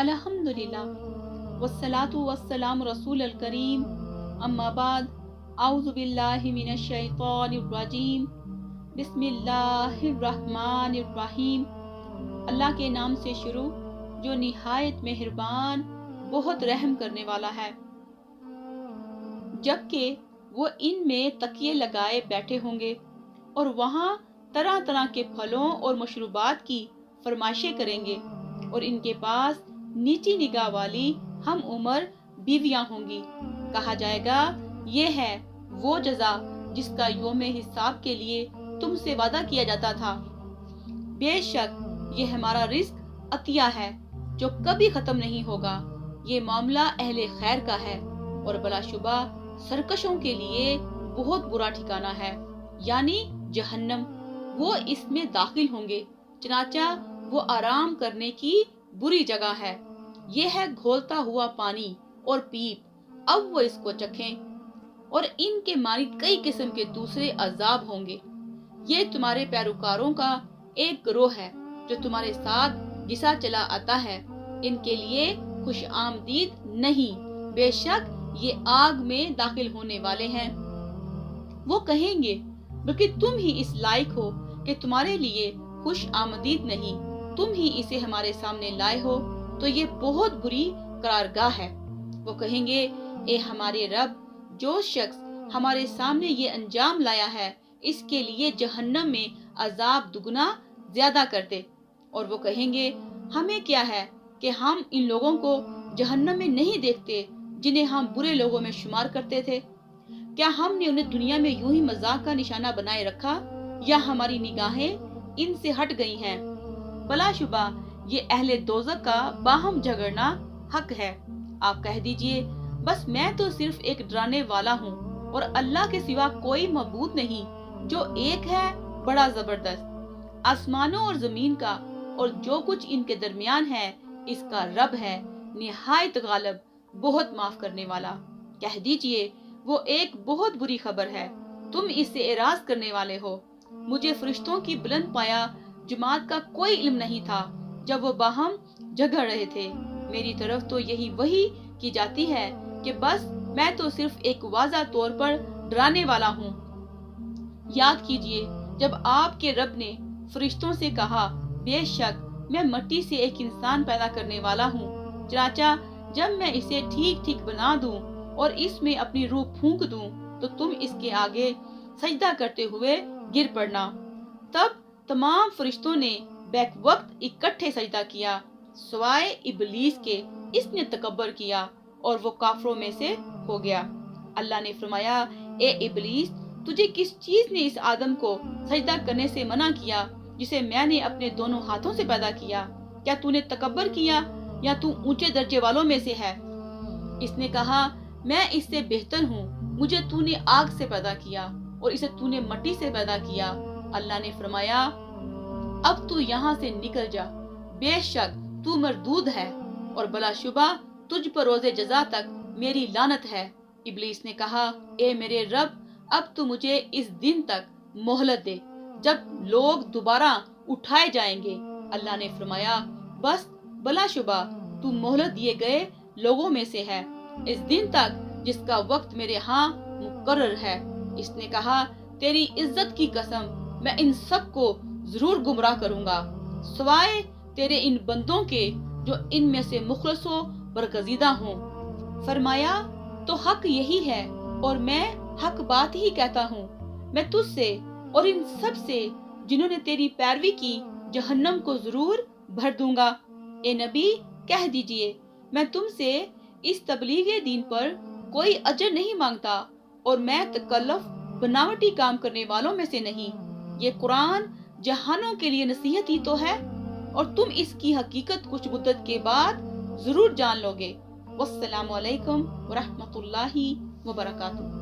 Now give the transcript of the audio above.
अल्हम्दुलिल्लाह वस्सलातु वस्सलाम रसूल अल करीम अम्मा बाद आऊज़ु बिल्लाहि मिनश शैतानिर रजीम बिस्मिल्लाहिर रहमानिर रहीम। अल्लाह के नाम से शुरू जो निहायत मेहरबान बहुत रहम करने वाला है। जबकि वो इनमें तकिए लगाए बैठे होंगे और वहाँ तरह तरह के फलों और मशरूबात की फरमाइशें करेंगे और इनके पास नीची निगाह वाली हम उम्र बीवियां होंगी। कहा जाएगा ये है वो जज़ा जिसका यौम हिसाब के लिए तुमसे वादा किया जाता था। बेशक ये हमारा रिस्क अतिया है जो कभी खत्म नहीं होगा। ये मामला अहले खैर का है और बलाशुबा सरकशों के लिए बहुत बुरा ठिकाना है, यानी जहन्नम। वो इसमें दाखिल होंगे, चनाचा वो आराम करने की बुरी जगह है। ये है घोलता हुआ पानी और पीप, अब वो इसको चखें। और इनके मानित कई किस्म के दूसरे अजाब होंगे। ये तुम्हारे पैरोकारों का एक गिरोह है जो तुम्हारे साथ घिसा चला आता है। इनके लिए खुश आमदीद नहीं, बेशक ये आग में दाखिल होने वाले हैं। वो कहेंगे बल्कि तुम ही इस लायक हो कि तुम्हारे लिए खुश आमदीद नहीं, तुम ही इसे हमारे सामने लाए हो, तो ये बहुत बुरी करारगाह है। वो कहेंगे ए हमारे रब, जो शख्स हमारे सामने ये अंजाम लाया है इसके लिए जहन्नम में अजाब दुगना ज्यादा कर दे। और वो कहेंगे हमें क्या है कि हम इन लोगों को जहन्नम में नहीं देखते जिन्हें हम बुरे लोगों में शुमार करते थे। क्या हमने उन्हें दुनिया में यूं ही मजाक का निशाना बनाए रखा या हमारी निगाहें इनसे हट गई हैं? बलाशुबा ये अहले दोज़ख का बाहम झगड़ना हक है। आप कह दीजिए बस मैं तो सिर्फ एक डराने वाला हूँ और अल्लाह के सिवा कोई मबूद नहीं जो एक है बड़ा जबरदस्त। आसमानों और जमीन का और जो कुछ इनके दरमियान है इसका रब है, निहायत गालिब, बहुत माफ करने वाला। कह दीजिए वो एक बहुत बुरी खबर है, तुम इससे एराज करने वाले हो। मुझे फरिश्तों की बुलंद पाया जमात का कोई इल्म नहीं था जब वो बाहम झगड़ रहे थे। मेरी तरफ तो यही वही की जाती है कि बस मैं तो सिर्फ एक वाज़ा तौर पर डराने वाला हूँ। याद कीजिए जब आपके रब ने फरिश्तों से कहा बेशक मैं मिट्टी से एक इंसान पैदा करने वाला हूँ, चनाचा जब मैं इसे ठीक ठीक बना दूं और इसमें अपनी रूह फूंक दूं तो तुम इसके आगे सजदा करते हुए गिर पड़ना। तब तमाम फरिश्तों ने बैक वक्त इकट्ठे सजदा किया सिवाय इबलीस के, इसने तकब्बर किया और वो काफरों में से हो गया। अल्लाह ने फरमाया ए इबलीस, तुझे किस चीज ने इस आदम को सजदा करने से मना किया जिसे मैंने अपने दोनों हाथों से पैदा किया? क्या तूने तकब्बर किया या तू ऊंचे दर्जे वालों में से है? इसने कहा मैं इससे बेहतर हूँ, मुझे तूने आग से पैदा किया और इसे तूने मिट्टी से पैदा किया। अल्लाह ने फरमाया अब तू यहाँ से निकल जा, बेशक तू मरदूद है और बलाशुबा तुझ पर रोज़े जज़ा तक मेरी लानत है। इब्लीस ने कहा ए मेरे रब, अब तू मुझे इस दिन तक मोहलत दे जब लोग दोबारा उठाए जाएंगे। अल्लाह ने फरमाया बस बलाशुबा तू मोहलत दिए गए लोगों में से है इस दिन तक जिसका वक्त मेरे यहाँ मुकर्रर है। इसने कहा तेरी इज्जत की कसम मैं इन सब को जरूर गुमराह करूंगा सिवाय तेरे इन बंदों के जो इनमें से मुखलसो बरगजीदा हों। फरमाया तो हक यही है और मैं हक बात ही कहता हूँ। मैं तुझसे और इन सब से जिन्होंने तेरी पैरवी की जहन्नम को जरूर भर दूंगा। ए नबी कह दीजिए मैं तुमसे इस तबलीगे दीन पर कोई अजर नहीं मांगता और मैं तकल्लुफ बनावटी काम करने वालों में से नहीं। ये कुरान जहानों के लिए नसीहत ही तो है और तुम इसकी हकीकत कुछ मुद्दत के बाद जरूर जान लोगे। वस्सलामु अलैकुम व रहमतुल्लाहि व बरकातुहू।